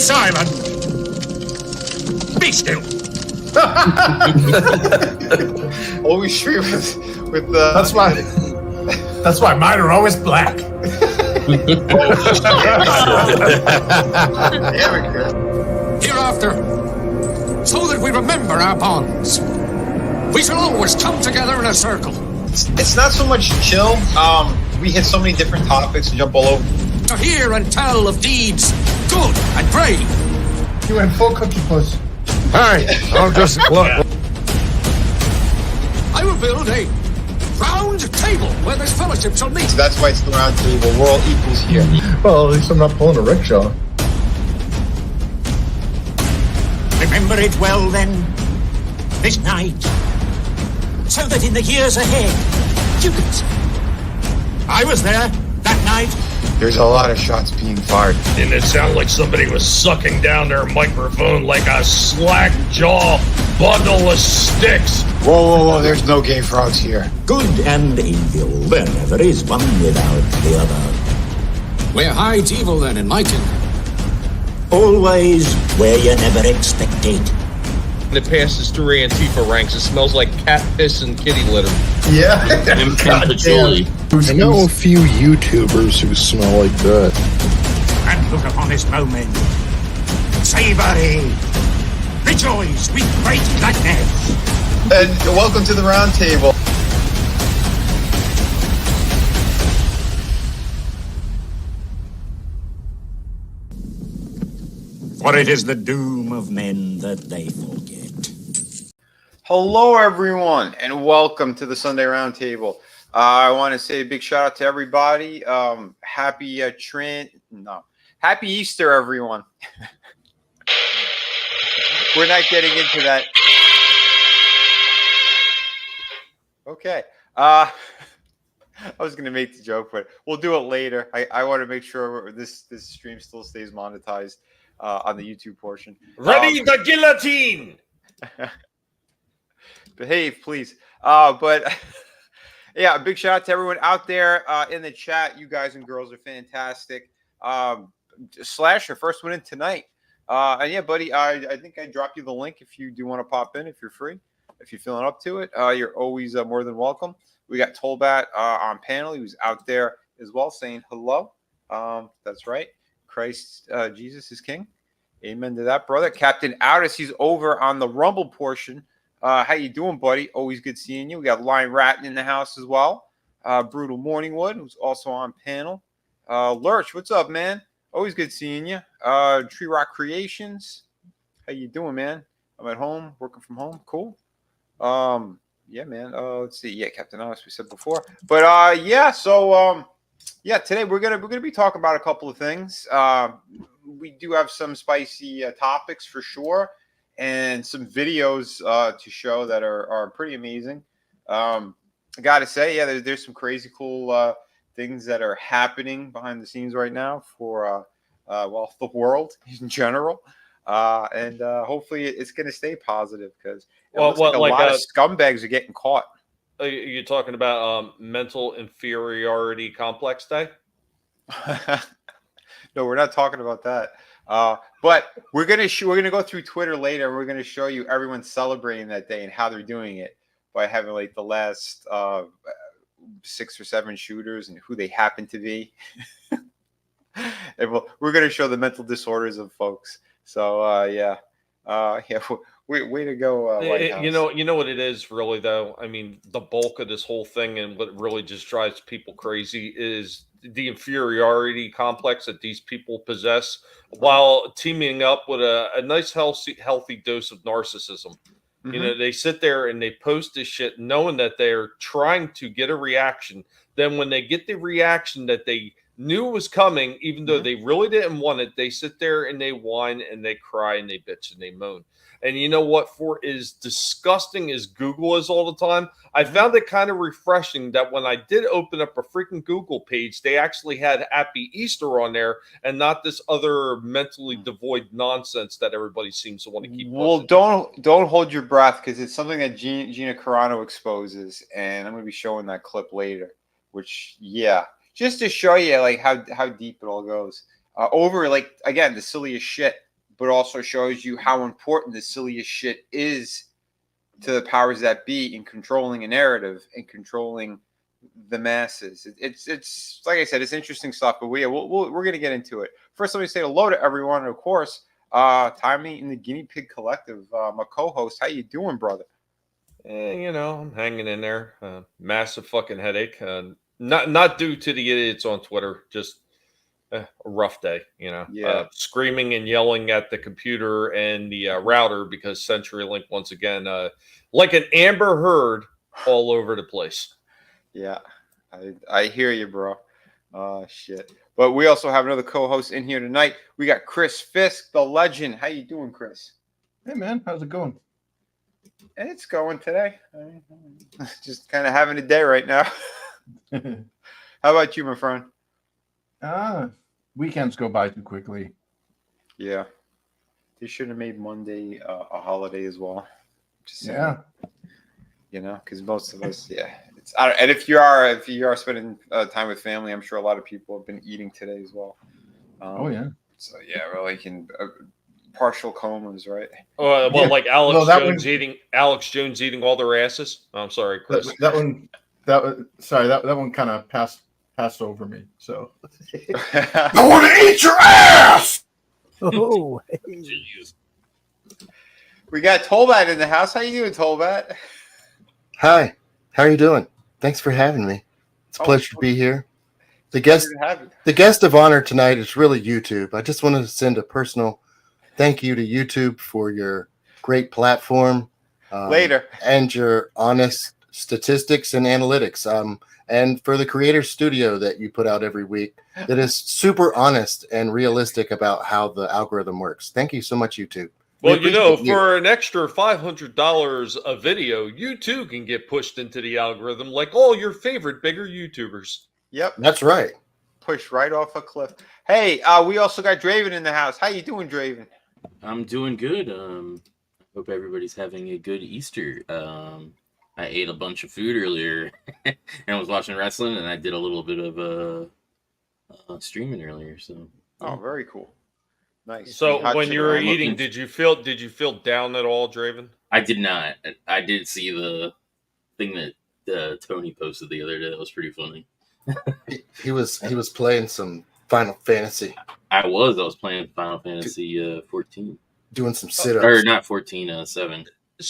silent! Be still! Always straight with That's why mine are always black. Hereafter, so that we remember our bonds, we shall always come together in a circle. It's not so much chill. We hit so many different topics and jump all over. To hear and tell of deeds good and brave. You went full cookie puss. Hey, I'll just look. I will build a round table where this fellowship shall meet. So that's why it's the round table. We're all equals here. Well, at least I'm not pulling a rickshaw. Remember it well then, this night, so that in the years ahead, you can say, I was there that night. There's a lot of shots being fired. And it sounded like somebody was sucking down their microphone like a slack jaw bundle of sticks. Whoa, there's no gay frogs here. Good and evil, there never is one without the other. Where hides evil then in my kingdom? Always where you never expect it. And it passes through Antifa ranks. It smells like cat piss and kitty litter. Yeah. And patchouli. I know a few YouTubers who smell like that. And look upon this moment. Savory. Rejoice with great gladness. And welcome to the round table. For it is the doom of men that they forget. Hello, everyone, and welcome to the Sunday Roundtable. I want to say a big shout out to everybody. Happy Easter, everyone. We're not getting into that. Okay. I was going to make the joke, but we'll do it later. I want to make sure this stream still stays monetized on the YouTube portion. Ready the guillotine! Behave, please. But yeah, a big shout out to everyone out there in the chat. You guys and girls are fantastic. Slasher, first one in tonight. And yeah, buddy, I think I dropped you the link if you do want to pop in, if you're free. If you're feeling up to it, you're always more than welcome. We got Tolbat on panel. He was out there as well saying hello. That's right. Christ, Jesus is King. Amen to that, brother. Captain Outis, he's over on the Rumble portion. How you doing, buddy? Always good seeing you. We got Lion Ratton in the house as well. Brutal Morningwood, who's also on panel. Lurch, what's up, man? Always good seeing you. Tree Rock Creations, how you doing, man? I'm at home, working from home. Cool. Yeah, man. Let's see. Yeah, Captain Outis, we said before. But yeah, so yeah, today we're gonna be talking about a couple of things. We do have some spicy topics for sure, and some videos to show that are pretty amazing. I gotta say, yeah, there's some crazy cool things that are happening behind the scenes right now for well, the world in general, and hopefully it's gonna stay positive because a lot of scumbags are getting caught. You're talking about mental inferiority complex day? No, we're not talking about that. But we're gonna go through Twitter later. And we're gonna show you everyone celebrating that day and how they're doing it by having like the last 6 or 7 shooters and who they happen to be. And we're gonna show the mental disorders of folks. So yeah, way to go, White House. You know what it is really though. I mean, the bulk of this whole thing and what really just drives people crazy is the inferiority complex that these people possess, while teaming up with a nice healthy dose of narcissism. Mm-hmm. You know, they sit there and they post this shit knowing that they're trying to get a reaction. Then when they get the reaction that they knew was coming, even though they really didn't want it, they sit there and they whine and they cry and they bitch and they moan. And you know what? For as disgusting as Google is all the time, I found it kind of refreshing that when I did open up a freaking Google page, they actually had Happy Easter on there and not this other mentally devoid nonsense that everybody seems to want to keep. Well, don't hold your breath because it's something that Gina Carano exposes, and I'm going to be showing that clip later. Which, yeah, just to show you like how deep it all goes. Over like again the silliest shit. but also shows you how important the silliest shit is to the powers that be in controlling a narrative and controlling the masses. It's like I said, it's interesting stuff. But we're gonna get into it. First, let me say hello to everyone, and of course, Tommy in the Guinea Pig Collective, my co-host. How you doing, brother? I'm hanging in there. Massive fucking headache. Not due to the idiots on Twitter. Just a rough day. Yeah. Screaming and yelling at the computer and the router because CenturyLink once again, like an Amber Heard, all over the place. Yeah, I hear you, bro. Shit. But we also have another co-host in here tonight. We got Chris Fisk, the legend. How you doing, Chris? Hey, man. How's it going? And it's going today. Just kind of having a day right now. How about you, my friend? Weekends go by too quickly. Yeah. They should have made Monday a holiday as well. Just saying. Yeah. Because most of us, and if you are spending time with family, I'm sure a lot of people have been eating today as well. Oh, yeah. So, really can partial comas, right? Like Alex Jones eating all their asses. I'm sorry, Chris. That one kind of passed over me. So I want to eat your ass. Oh, Jeez. We got Tolbat in the house. How you doing, Tolbat? Hi, how are you doing? Thanks for having me. It's a pleasure to be here. The guest of honor tonight is really YouTube. I just wanted to send a personal thank you to YouTube for your great platform. Later. And your honest statistics and analytics. And for the Creator Studio that you put out every week that is super honest and realistic about how the algorithm works. Thank you so much, YouTube. Well, for an extra $500 a video, you too can get pushed into the algorithm like all your favorite bigger YouTubers. Yep. That's right. Pushed right off a cliff. Hey, we also got Draven in the house. How you doing, Draven? I'm doing good. Hope everybody's having a good Easter. I ate a bunch of food earlier and was watching wrestling, and I did a little bit of streaming earlier. So, oh, very cool. Nice. So when you were eating, did you feel down at all, Draven? I did not. I did see the thing that Tony posted the other day. That was pretty funny. He was playing some Final Fantasy. I was playing Final Fantasy 14. Doing some sit-ups. Or not 14, 7.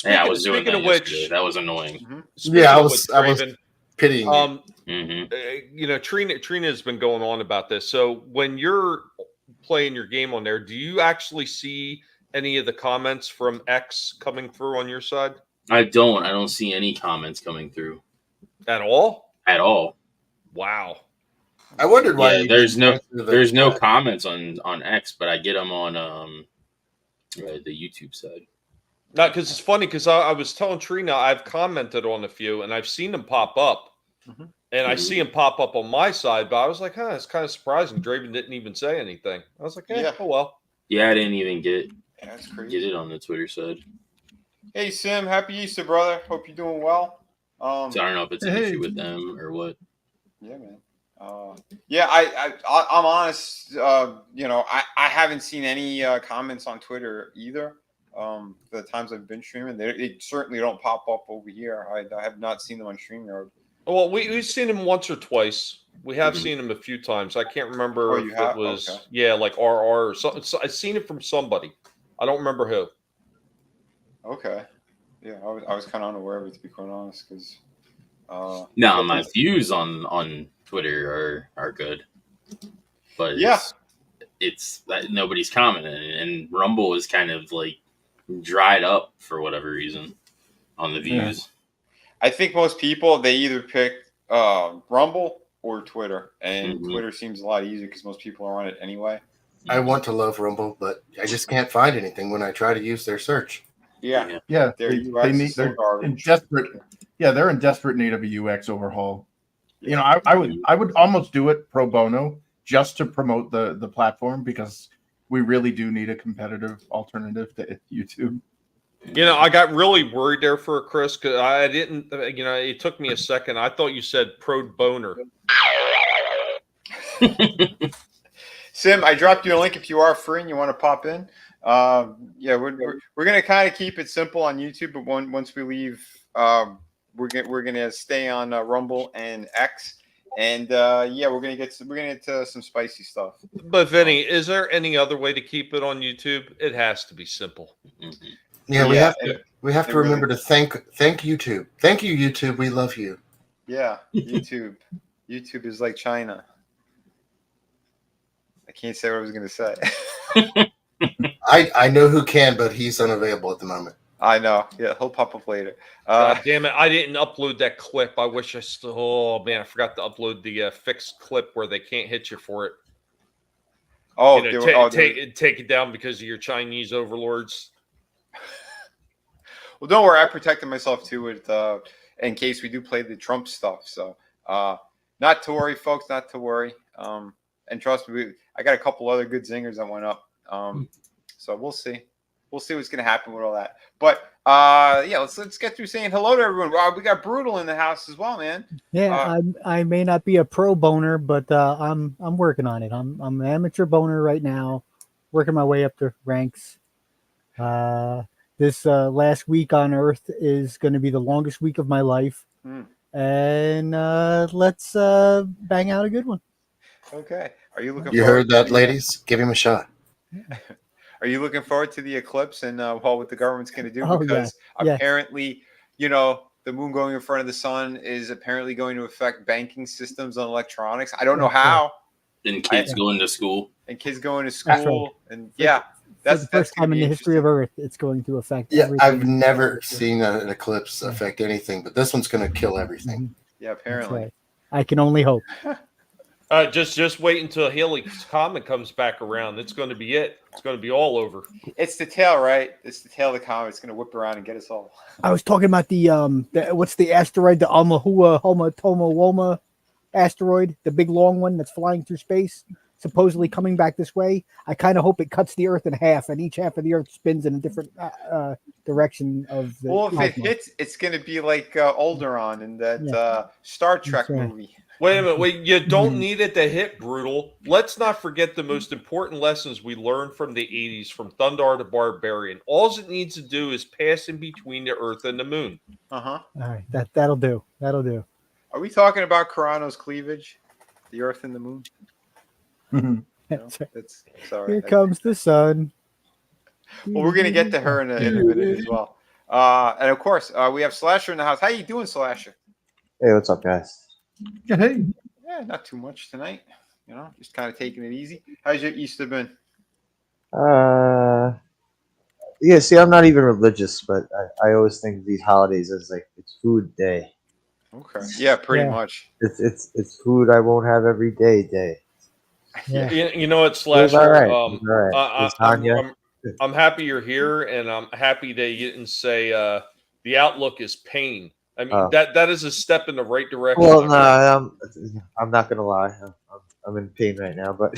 I was doing that yesterday. That was annoying. Mm-hmm. I was pitying Trina has been going on about this. So when you're playing your game on there, do you actually see any of the comments from X coming through on your side? I don't see any comments coming through. At all? At all. Wow. I wondered why. Yeah, there's no comments on X, but I get them on the YouTube side. No, because it's funny because I was telling Trina I've commented on a few and I've seen them pop up. Mm-hmm. And I see them pop up on my side, but I was like, it's kind of surprising. Draven didn't even say anything. I was like, oh well. Yeah, I didn't even get it on the Twitter side. Hey, Sim, happy Easter, brother. Hope you're doing well. So I don't know if it's an issue with them or what. Yeah, man. I'm honest. I haven't seen any comments on Twitter either. The times I've been streaming, they certainly don't pop up over here. I have not seen them on StreamYard. Well, we've seen him once or twice. We have seen him a few times. I can't remember if it was like RR or something. So I've seen it from somebody. I don't remember who. Okay. Yeah, I was kind of unaware of it, to be quite honest, because. No, my views on Twitter are good, but it's that nobody's commenting, and Rumble is kind of like dried up for whatever reason on the views. Yeah. I think most people, they either pick Rumble or Twitter, and Twitter seems a lot easier because most people are on it anyway. I want to love Rumble, but I just can't find anything when I try to use their search. Yeah. They're in desperate need of a UX overhaul. I would almost do it pro bono just to promote the platform, because we really do need a competitive alternative to YouTube. I got really worried there for Chris because I didn't. It took me a second. I thought you said pro boner. Sim, I dropped you a link if you are free and you want to pop in. Yeah, we're gonna kind of keep it simple on YouTube, but once we leave, we're gonna stay on Rumble and X, and yeah, we're gonna get to some spicy stuff. But Vinny, is there any other way to keep it on YouTube? It has to be simple. Yeah, we have to remember really, to thank YouTube. Thank you, YouTube. We love you. Yeah, YouTube. YouTube is like China. I can't say what I was gonna say. I know who can, but he's unavailable at the moment. I know. Yeah, he'll pop up later. God damn it! I didn't upload that clip. I wish I still. Oh man, I forgot to upload the fixed clip where they can't hit you for it. Oh, take it down because of your Chinese overlords. Well, don't worry. I protected myself too with in case we do play the Trump stuff. So, not to worry, folks. Not to worry. And trust me, I got a couple other good zingers that went up. So we'll see. We'll see what's going to happen with all that. But yeah, let's get through saying hello to everyone. We got Brutal in the house as well, man. Yeah, I may not be a pro boner, but I'm working on it. I'm an amateur boner right now, working my way up the ranks. This last week on Earth is going to be the longest week of my life, and let's bang out a good one. Okay. Are you looking? You heard that, ladies? Give him a shot. Are you looking forward to the eclipse and what the government's going to do? Oh, because yeah. apparently, you know, the moon going in front of the sun is apparently going to affect banking systems and electronics. I don't know how. And kids going to school. And kids going to school. And yeah, that's the first time in the history of Earth it's going to affect everything. I've never seen an eclipse affect anything, but this one's going to kill everything. Yeah, apparently. Right. I can only hope. Just wait until Haley's comet comes back around. It's going to be it. It's going to be all over. It's the tail, right? It's the tail of the comet. It's going to whip around and get us all. I was talking about the what's the asteroid? The Homa asteroid, the big long one that's flying through space, supposedly coming back this way. I kind of hope it cuts the Earth in half, and each half of the Earth spins in a different direction of the. Well, if it hits, it's going to be like Alderaan in that Star Trek movie. Wait a minute. You don't need it to hit, Brutal. Let's not forget the most important lessons we learned from the 80s, from Thundar to Barbarian. All it needs to do is pass in between the Earth and the Moon. All right, that'll do. That'll do. Are we talking about Carano's cleavage, the Earth and the Moon? No, that's sorry. Here comes the sun. Well, we're gonna get to her in a minute as well. And of course, we have Slasher in the house. How you doing, Slasher? Hey, what's up, guys? Hey. Yeah, not too much tonight. You know, just kind of taking it easy. How's your Easter been? Yeah, see, I'm not even religious, but I always think of these holidays as like it's food day. Okay. Yeah, pretty much. It's food I won't have every day. Yeah. You know what, Slasher? Right. I'm happy you're here, and I'm happy that you didn't say the outlook is pain. I mean, that is a step in the right direction. Well, no, I'm not gonna lie. I'm in pain right now, but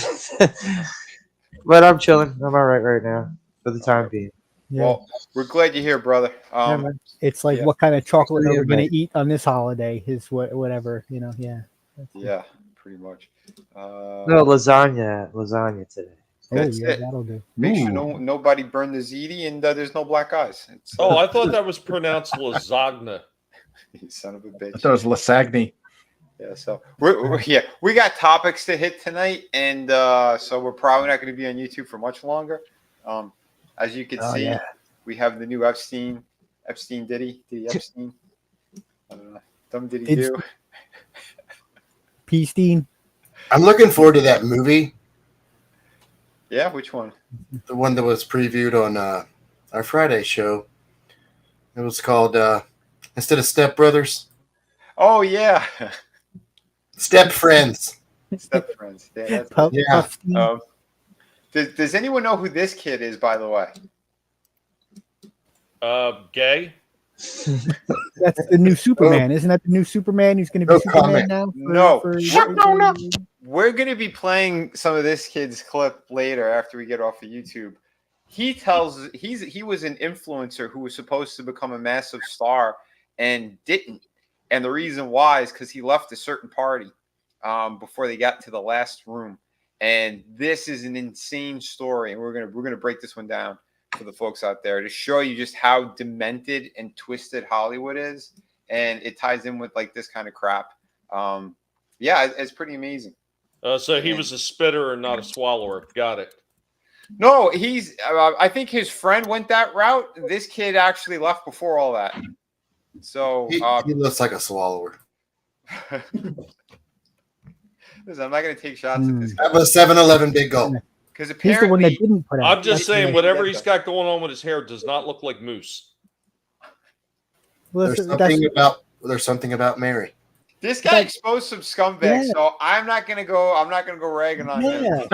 but I'm chilling. I'm all right now for the time being. Yeah. Well, we're glad you're here, brother. It's like what kind of chocolate are we going to eat on this holiday? Is whatever, you know. Yeah. Yeah, pretty much. No, lasagna today. That's it. That'll do. Make sure nobody burned the ziti and there's no black eyes. I thought that was pronounced lasagna. You son of a bitch. I thought it was Lasagna. Yeah, so we got topics to hit tonight, and so we're probably not going to be on YouTube for much longer. As you can see, we have the new Epstein Diddy Epstein. Dumb Diddy do. P-Steen. I'm looking forward to that movie. Yeah, which one? The one that was previewed on our Friday show. It was called instead of Step Brothers. Oh yeah, Step Friends. Step Friends. Yeah. Does anyone know who this kid is, by the way? Gay. That's the new Superman, isn't that the new Superman? Who's going to be Superman now? No. We're going to be playing some of this kid's clip later after we get off of YouTube. He was an influencer who was supposed to become a massive star and didn't. And the reason why is because he left a certain party before they got to the last room. And this is an insane story, and we're gonna break this one down for the folks out there to show you just how demented and twisted Hollywood is, and it ties in with like this kind of crap. Yeah, it's pretty amazing. So he was a spitter and not a swallower. Got it. No, he's. I think his friend went that route. This kid actually left before all that. So he looks like a swallower. Listen, I'm not going to take shots at this guy. Have a 7-Eleven big gulp. Because he's the one that didn't put out. I'm just saying, whatever he's got going on with his hair does not look like moose. Well, There's something about Mary. This guy exposed some scumbags, so I'm not gonna go ragging on him.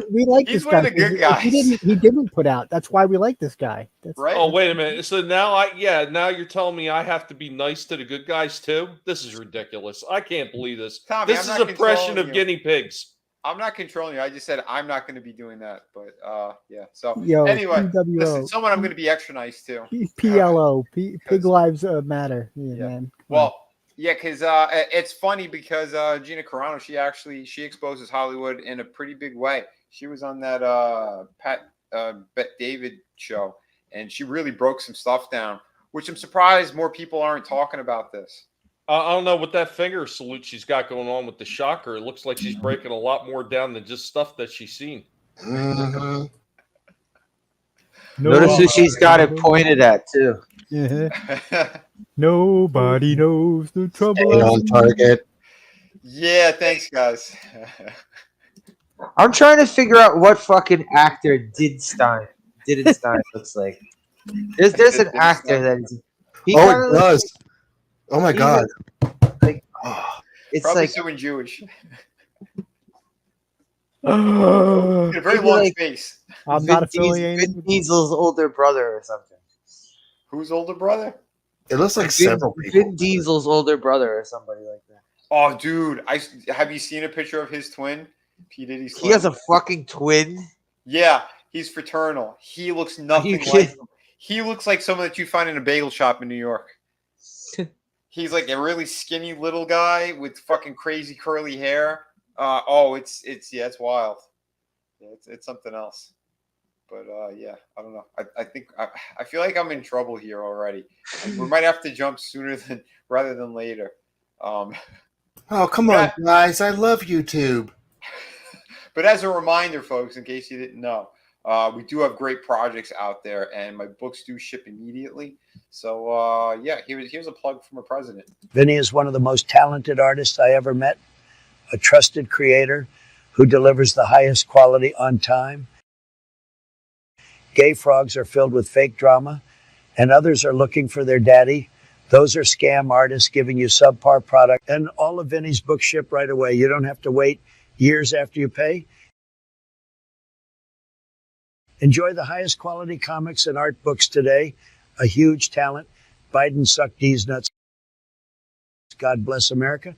We like He's this one guy. of the good guys. He didn't put out. That's why we like this guy. Right? Oh, wait a minute. So now now you're telling me I have to be nice to the good guys too? This is ridiculous. I can't believe this. Tommy, this is oppression of guinea pigs. I'm not controlling you. I just said I'm not going to be doing that. But yeah. So Yo, anyway, PWO. listen, someone I'm going to be extra nice to. PLO. Pig lives matter. Yeah, man. Well. Yeah, because it's funny because Gina Carano, she exposes Hollywood in a pretty big way. She was on that Bet David show, and she really broke some stuff down, which I'm surprised more people aren't talking about this. I don't know what that finger salute she's got going on with the shocker. It looks like she's breaking a lot more down than just stuff that she's seen. Mm-hmm. Notice who she's got it pointed at too. Yeah. Nobody knows the trouble. Stay on target. Yeah, thanks, guys. I'm trying to figure out what fucking actor Diddenstein looks like. There's an actor that is. It does. Oh my god. Like, it's probably like someone Jewish. A very long face. I'm not affiliated. Vin Diesel's older brother or something. Whose older brother? It looks like several people. Vin Diesel's older brother or somebody like that. Oh, dude, have you seen a picture of his twin? P. Diddy's twin. He has a fucking twin. Yeah, he's fraternal. He looks nothing like him. He looks like someone that you find in a bagel shop in New York. He's like a really skinny little guy with fucking crazy curly hair. It's wild. Yeah, it's something else. But yeah, I don't know. I think I feel like I'm in trouble here already. We might have to jump rather than later. Oh, come on, guys! I love YouTube. But as a reminder, folks, in case you didn't know, we do have great projects out there, and my books do ship immediately. So yeah, here's a plug from a president. Vinny is one of the most talented artists I ever met, a trusted creator who delivers the highest quality on time. Gay frogs are filled with fake drama, and others are looking for their daddy. Those are scam artists giving you subpar product. And all of Vinny's books ship right away. You don't have to wait years after you pay. Enjoy the highest quality comics and art books today. A huge talent. Biden sucked these nuts. God bless America.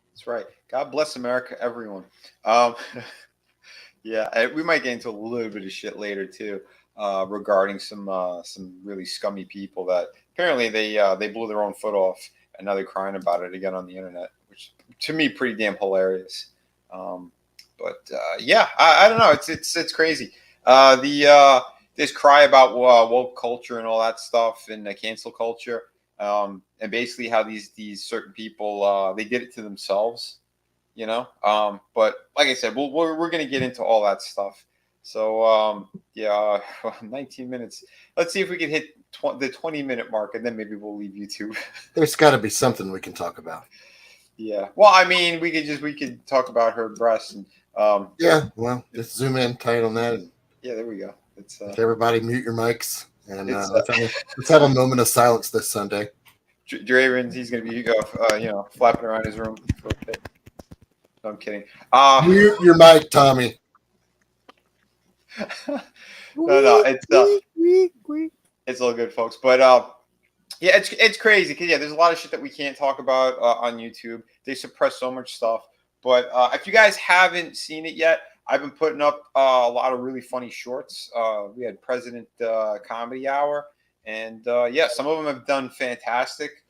That's right. God bless America, everyone. Yeah, we might get into a little bit of shit later too, regarding some really scummy people that apparently they blew their own foot off, and now they're crying about it again on the internet, which to me pretty damn hilarious. Yeah, I don't know. It's crazy. This cry about woke culture and all that stuff and cancel culture, and basically how these certain people they did it to themselves. You know, but like I said, we're going to get into all that stuff. So, yeah, 19 minutes. Let's see if we can hit the 20-minute mark, and then maybe we'll leave YouTube. There's got to be something we can talk about. Yeah. Well, I mean, we could talk about her breasts. And, yeah. Well, just zoom in tight on that. And yeah, there we go. It's everybody mute your mics, and let's have a moment of silence this Sunday. Draven, he's going to be flapping around his room for a bit. No, I'm kidding. Mute your mic, Tommy. No, it's all good, folks. But yeah, it's crazy because there's a lot of shit that we can't talk about on YouTube. They suppress so much stuff. But if you guys haven't seen it yet, I've been putting up a lot of really funny shorts. We had President Comedy Hour, and yeah, some of them have done fantastic.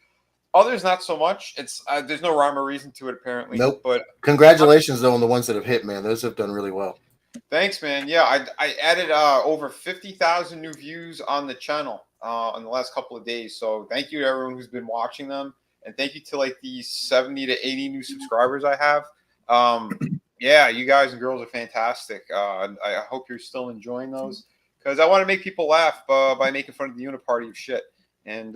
Others not so much. It's there's no rhyme or reason to it apparently. Nope. But Congratulations though on the ones that have hit, man. Those have done really well. thanks, man. Yeah, I added over 50,000 new views on the channel in the last couple of days. So thank you to everyone who's been watching them, and thank you to like the 70 to 80 new subscribers I have. Yeah, you guys and girls are fantastic. I hope you're still enjoying those because I want to make people laugh by making fun of the uniparty of shit. And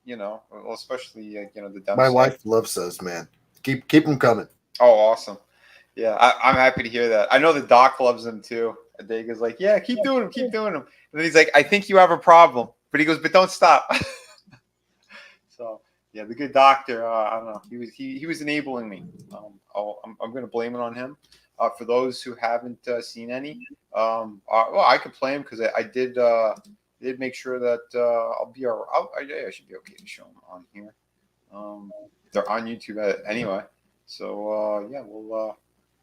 you know, well, especially you know the dumb My stuff. wife loves those, man. Keep them coming. Oh, awesome. Yeah, I'm happy to hear that. I know the doc loves them too. And Dago's like, yeah, keep doing them, keep doing them. And then he's like, I think you have a problem. But he goes, but don't stop. So yeah, the good doctor. I don't know. He was enabling me. I'm going to blame it on him. For those who haven't seen any, well, I could play him because I did make sure that I'll be I should be okay to show them on here. They're on YouTube anyway. So yeah,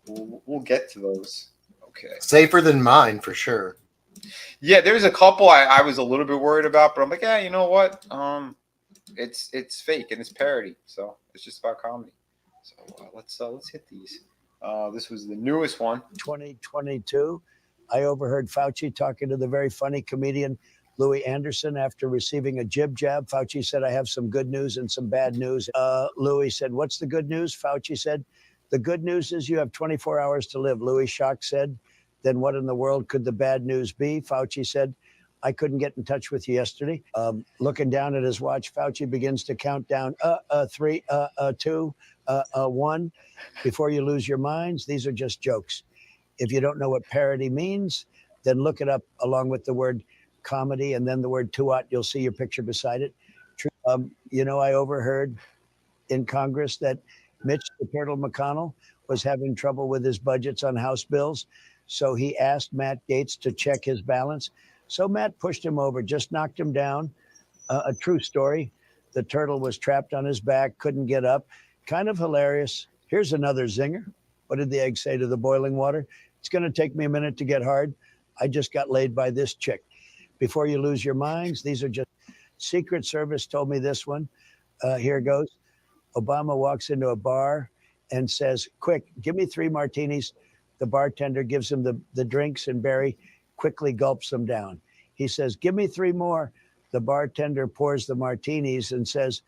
we'll get to those. Okay. Safer than mine for sure. Yeah, there's a couple I was a little bit worried about, but I'm like, yeah, you know what? It's fake and it's parody, so it's just about comedy. So let's hit these. This was the newest one. 2022. I overheard Fauci talking to the very funny comedian Louis Anderson after receiving a jib jab. Fauci said, I have some good news and some bad news. Louis said, what's the good news? Fauci said, the good news is you have 24 hours to live. Louis shocked said, then what in the world could the bad news be? Fauci said, I couldn't get in touch with you yesterday. Looking down at his watch, Fauci begins to count down 3, 2, 1. Before you lose your minds, these are just jokes. If you don't know what parody means, then look it up along with the word comedy and then the word tuat. You'll see your picture beside it. You know, I overheard in Congress that Mitch the Turtle McConnell was having trouble with his budgets on House bills. So he asked Matt Gaetz to check his balance. So Matt pushed him over, just knocked him down. A true story. The turtle was trapped on his back, couldn't get up. Kind of hilarious. Here's another zinger. What did the egg say to the boiling water? It's going to take me a minute to get hard. I just got laid by this chick. Before you lose your minds, these are just Secret Service told me this one. Here goes. Obama walks into a bar and says, quick, give me 3 martinis. The bartender gives him the drinks and Barry quickly gulps them down. He says, give me 3 more. The bartender pours the martinis and says,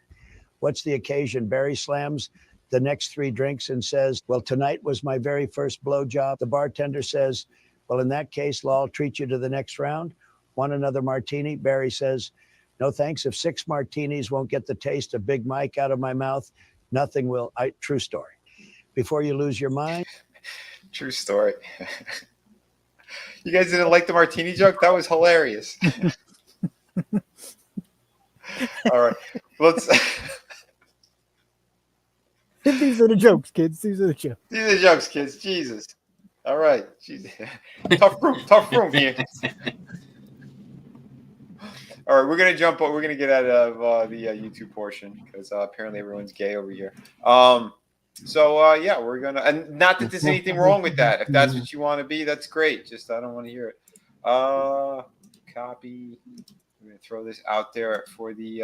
what's the occasion? Barry slams the next 3 drinks and says, well, tonight was my very first blowjob. The bartender says, well, in that case, I'll treat you to the next round. Want another martini? Barry says, no, thanks. If 6 martinis won't get the taste of Big Mike out of my mouth, nothing will. True story. Before you lose your mind. True story. You guys didn't like the martini joke? That was hilarious. All right. Let's. These are the jokes, kids. These are the jokes. These are the jokes, kids. Jesus. All right. Jesus. Tough room here. All right, we're gonna jump. We're gonna get out of the YouTube portion because apparently everyone's gay over here. So yeah, we're gonna, and not that there's anything wrong with that. If that's what you want to be, that's great. Just I don't want to hear it. Copy. I'm gonna throw this out there for the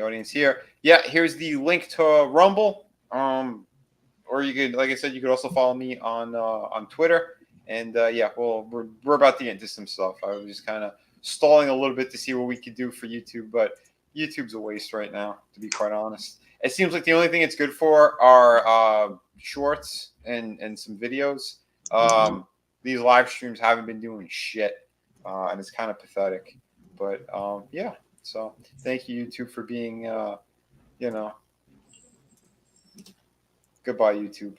audience here. Yeah, here's the link to Rumble. Or you could, like I said, you could also follow me on Twitter. And yeah, well, we're about to get into some stuff. I was just kind of stalling a little bit to see what we could do for YouTube, but YouTube's a waste right now, to be quite honest. It seems like the only thing it's good for are shorts and some videos. These live streams haven't been doing shit, and it's kind of pathetic. But yeah, so thank you, YouTube, for being, you know, goodbye, YouTube.